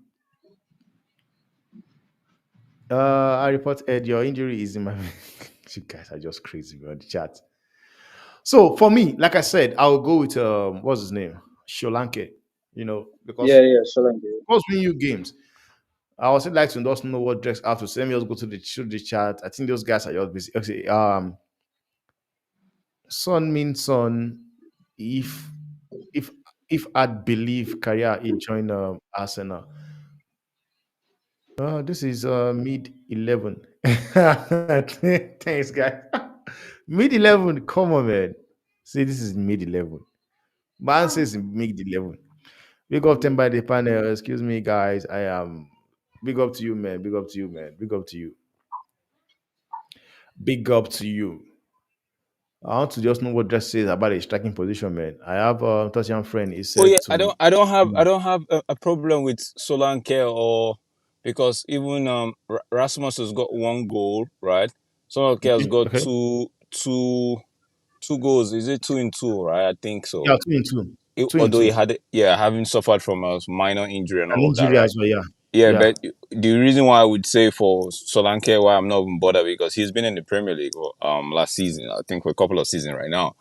I report Ed, your injury is in my. You guys are just crazy on the chat. So for me, like I said, I'll go with what's his name, Sholanke. Yeah, Because yeah, Solanke. most win you games. I also like to just know what Drex have to say. Let me just go to the chat. I think those guys are just busy. Okay, son means son. If if if I'd believe career he join Arsenal. This is mid 11. Thanks, guys. Mid 11. Come on, man. See, this is mid 11. Man says mid 11. Big up 10 by the panel. Excuse me, guys. I am big up to you, man. Big up to you, man. Big up to you. Big up to you. I want to just know what Dress says about a striking position, man. I have a Tottenham friend. He Oh said yeah, to me, I don't have a problem with Solanke or because even Rasmus has got 1 goal, right? Solanke has okay, got okay. two goals. Is it 2 in 2, right? I think so. Yeah, 2 in 2. Two in Although he two. had, having suffered from a minor injury and An all of that, injury right? as well, yeah. Yeah, Yeah. but the reason why I would say for Solanke why I'm not even bothered because he's been in the Premier League last season, I think for a couple of seasons right now,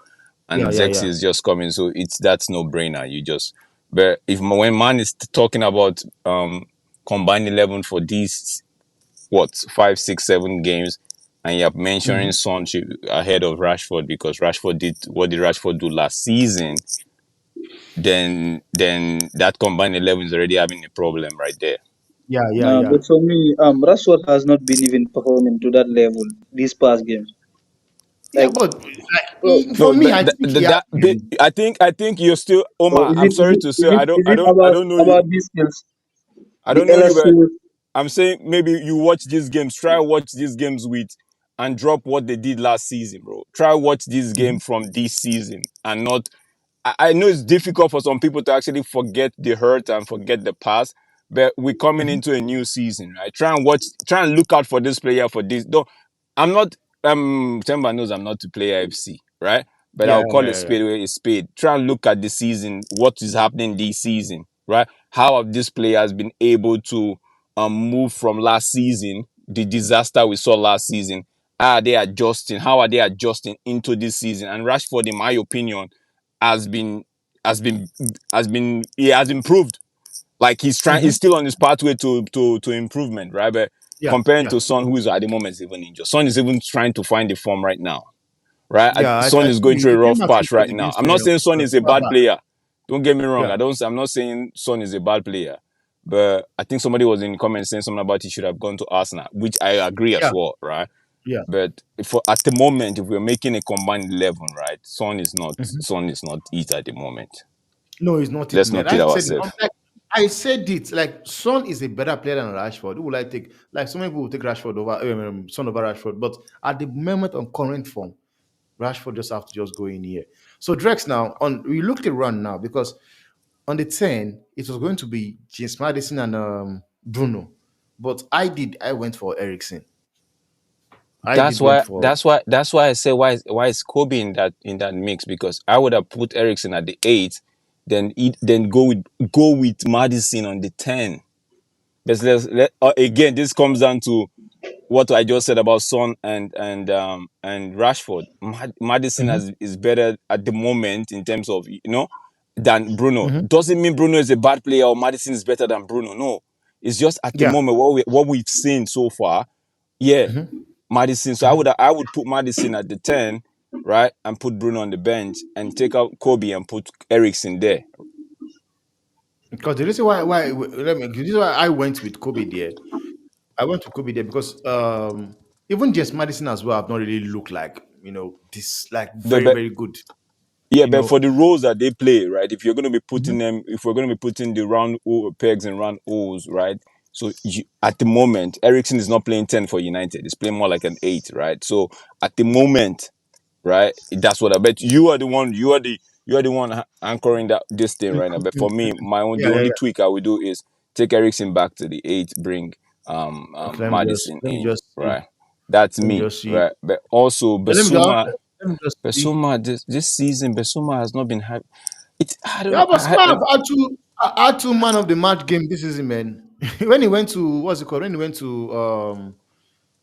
Yeah, and yeah, Zex yeah. is just coming, so that's no brainer. You just but if when man is talking about combined 11 for these 5, 6, 7 games, and you're mentioning Mhm. Son ahead of Rashford because Rashford did what did Rashford do last season, then that combined 11 is already having a problem right there. Yeah, yeah, No, yeah. but for me, Rashford has not been even performing to that level these past games. Yeah, Like, but bro, for No, me, but I think he has been. I think you're still or Omar. is I'm it is sorry it to is say it is it I don't know you. about these skills? I The don't know you, but LSU, I'm saying maybe you watch these games. Try watch these games with and drop what they did last season, bro. Try watch this game Mhm. from this season and not. I know it's difficult for some people to actually forget the hurt and forget the past, but we're coming Mhm. into a new season, right? Try and look out for this player for this. Don't. I'm not. Temba knows I'm not to play AFC, right? But Yeah, I'll call yeah, a yeah, yeah. spade where a spade. Try and look at the season. What is happening this season, right? How have these players been able to move from last season, the disaster we saw last season? How are they adjusting? How are they adjusting into this season? And Rashford, in my opinion, has been has been he has improved. Like he's Mhm. still on his pathway to improvement, right? But Yeah, comparing yeah, to Son, who is at the moment is even injured. Son is even trying to find the form right now, right? yeah. Son I is think going through he a came rough back patch injured right now. against I'm not saying Son is a bad Baba. player. Don't get me wrong. Yeah, I'm not saying Son is a bad player, but I think somebody was in the comments saying something about he should have gone to Arsenal, which I agree as yeah, well, right? Yeah. But for at the moment, if we're making a combined 11, right, Mhm. Son is not it at the moment. No, it's not it, Let's man. not kid I said it. ourselves. Like, I said it. Like Son is a better player than Rashford. Who will I take? Like so many people will take Rashford over Son over Rashford. But at the moment on current form, Rashford just have to just go in here. So Drex now on we looked around now because on the 10, it was going to be James Madison and Bruno. But I went for Ericsson. I did went for That's why I say why is Kobe in that mix, because I would have put Ericsson at the 8, then go with Madison on the 10. But again, this comes down to what I just said about Son and Rashford. Madison Mhm. is better at the moment in terms of, than Bruno. Mhm. Doesn't mean Bruno is a bad player or Madison is better than Bruno. No, it's just at the Yeah. moment what we've seen so far. Yeah, Mhm. Madison. So Mhm. I would put Madison at the 10, right, and put Bruno on the bench and take out Kobe and put Ericsson there. Because the reason why the reason why I went with Kobe there, I went with Kobe there because even James Madison as well have not really looked like this like But, very but very good. Yeah, You but for know. the roles that they play, right? Mhm. If we're going to be putting the pegs and round O's, right? So at the moment, Ericsson is not playing 10 for United. He's playing more like an 8, right? So at the moment, right, that's what I bet. You are the one anchoring this thing right now. But for me, the Yeah, yeah, only yeah. tweak I would do is take Ericsson back to the 8, bring Okay, Madison let me in, just see. right? That's Let me me, just see. right? But also Let me just let me just see. Besuma this season, Besuma has not been happy. It's I don't Yeah, know. but Smart had two man of the match game this season, man. When he went to what's it called? I know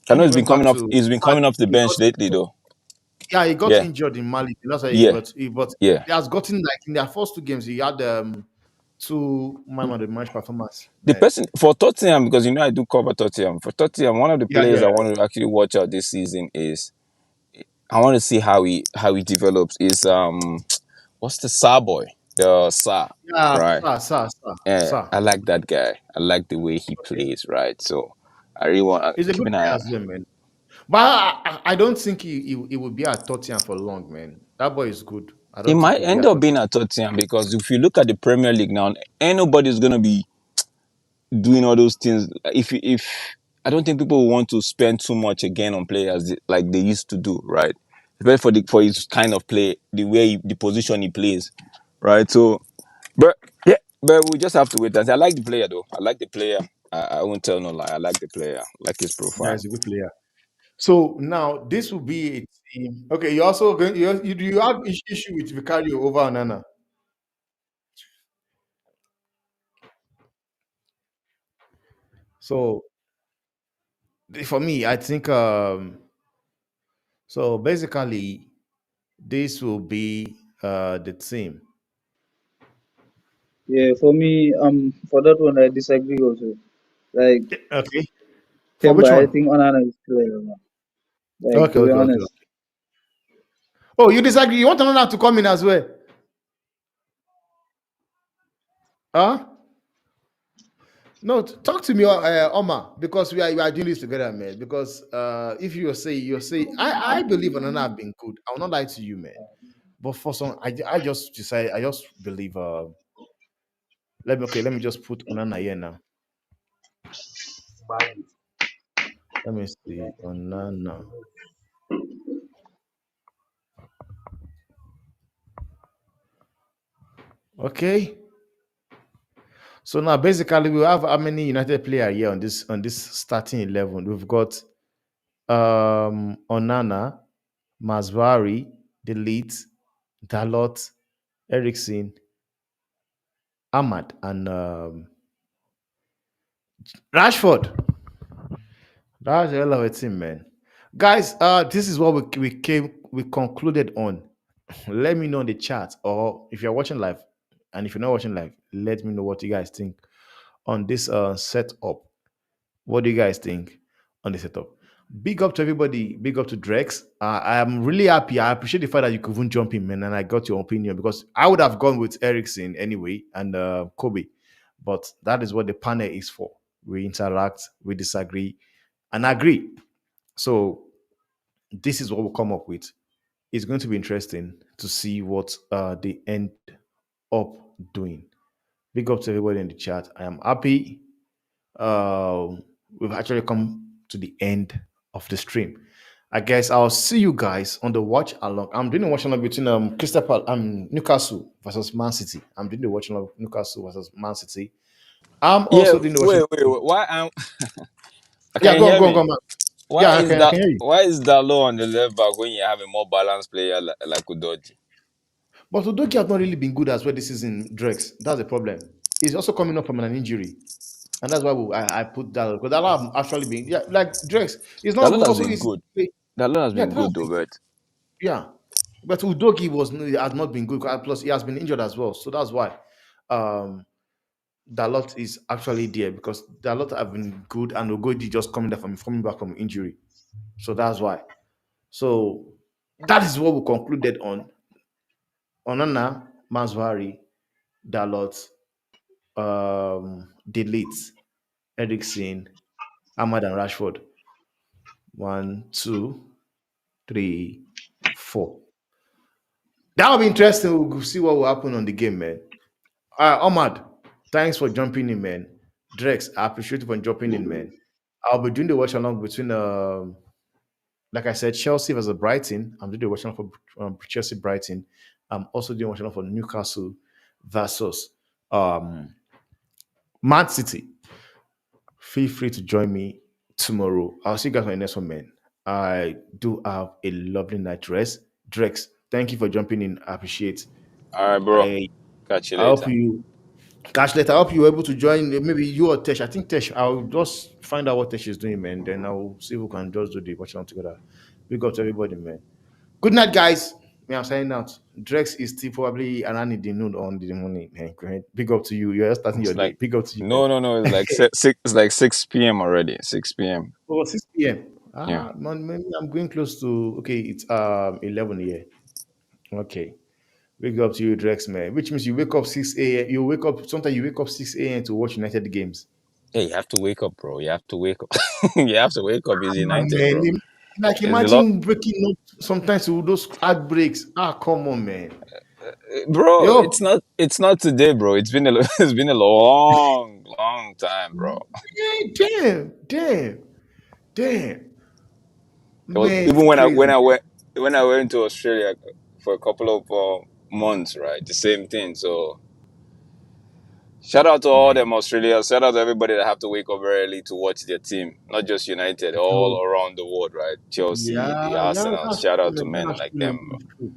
When he went back to he's been coming Mali, off the bench lately though. he got Yeah, injured in Mali. That's why yeah, but yeah. he has gotten like in their first two games, he had two man of the match performance, The man. person for Tottenham, because I do cover Tottenham. For Tottenham, one of the Yeah, players yeah. I want to actually watch out this season is I want to see how he develops. Is what's the Sa boy? The Sa, Yeah, right? Yeah, sir. I like that guy. I like the way he Okay. plays, right? So I really want He's to a keep good an eye player on. as well, man. But I don't think he will be at Tottenham for long, man. That boy is good. I He don't think might he'll be end at up Tottenham. being at Tottenham, because if you look at the Premier League now, ain't nobody's gonna be doing all those things. If I don't think people will want to spend too much again on players like they used to do, right? Especially for his kind of play, the position he plays, right? So, but yeah, but we just have to wait and see. I like the player though. I like the player. I won't tell no lie. I like the player. I like his Yeah, profile. he's a good player. So now this will be a team. Okay, you also going you do you have issue with Vicario over Anana? So for me, I think so basically this will be the team. Yeah, for me, for that one, I disagree also. Like Okay. For Kemba, which I one? think Onana is clear, man. Like Okay, to be okay, okay, honest, okay. Oh, you disagree? You want Anana to come in as well? Huh? No, talk to me, Omar, because we are doing this together, man. Because if you say, I believe Anana have been good. I will not lie to you, man. But for some, I just decide, I just believe. Let me just put Onana here now. Let me see Onana. Okay, so now basically we have how many United player here on this starting 11? We've got Onana, Masvari, Delete, Dalot, Ericsson, Ahmad, and Rashford. That's a hell of a team, man. Guys, this is what we concluded on. Let me know in the chat, or if you're watching live, and if you're not watching live, let me know what you guys think on this setup. What do you guys think on the setup? Big up to everybody. Big up to Drex. I am really happy. I appreciate the fact that you could even jump in, man, and I got your opinion because I would have gone with Ericsson anyway and Kobe, but that is what the panel is for. We interact, we disagree, and agree. So this is what we'll come up with. It's going to be interesting to see what they end up doing. Big up to everybody in the chat. I am happy. We've actually come to the end of the stream. I guess I'll see you guys on the watch along. I'm doing the watch along between Newcastle versus Man City. I'm doing the watch along Newcastle versus Man City. I'm Yeah, also doing the watch wait, along. wait, wait. Why Yeah, can you hear go on, me? go on, man. Why Yeah, is I that? can hear you. Why is that low on the left back when you have a more balanced player like Udoji? But Udoki has not really been good as well this season, Drex. That's the problem. He's also coming up from an injury. And that's why I put that because that have actually been like Drex. It's not Dalot good. has Also, been it's good. Dalot has yeah, been that has good though, been, but yeah. But Udoki has not been good. Plus, he has been injured as well. So that's why um Dalot is actually there because Dalot have been good and Ugodi just coming back from injury. So that's why. So that is what we concluded on. Onana, Masvari, Dalot, Delete, Eriksen, Ahmad and Rashford. One, two, three, four. That'll be interesting. We'll see what will happen on the game, man. Ahmad, thanks for jumping in, man. Drex, I appreciate you for jumping in, man. I'll be doing the watch along between, like I said, Chelsea versus Brighton. I'm doing the watch along for Chelsea Brighton. I'm also doing watch along for Newcastle versus um, Man City. Feel free to join me tomorrow. I'll see you guys on the next one, man. I do have a lovely night rest. Drex, thank you for jumping in. I appreciate. all right, bro. I Catch you I hope later. you catch later. I hope you're able to join. Maybe you or Tesh. I think Tesh. I'll just find out what Tesh is doing, man. Then I'll see if we can just do the watch along together. Big up to everybody, man. Good night, guys. Me, I'm signing out. Drex is still probably around in the noon on the morning. Man. Great. Big up to you. You're just starting your It's day. like Big up to you, man. no. It's like six. It's like 6 p.m. already. 6 p.m. Oh, 6 p.m. Yeah. Man, maybe I'm going close to okay, it's 11 here. Okay. Wake up to you, Drex, man. Which means you wake up 6 a.m. You wake up sometimes you wake up 6 a.m. to watch United games. Hey, you have to wake up, bro. You have to wake up. You have to wake up. Is United, Man, bro. like It's a lot, imagine waking up sometimes with those ad breaks. Come on, man. bro. Yo, It's not today, bro. It's been a. It's been a long time, bro. damn. Man, Even it's crazy. when I went to Australia for a couple of months, right? The same thing. So shout out to all Man. them Australians. Shout out to everybody that have to wake up very early to watch their team. Not just United, So, all around the world, right? Chelsea, the yeah, Arsenal. that's Shout true, out to man. men That's like true, man. them. That's true.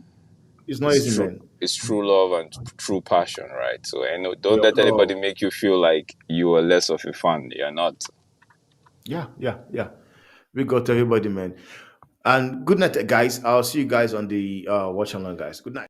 It's not It's easy, true. man. It's true love and true passion, right? So I know. Don't Real let love. anybody make you feel like you are less of a fan. You're not. Yeah. We got everybody, man. And good night, guys. I'll see you guys on the watch along, guys. Good night.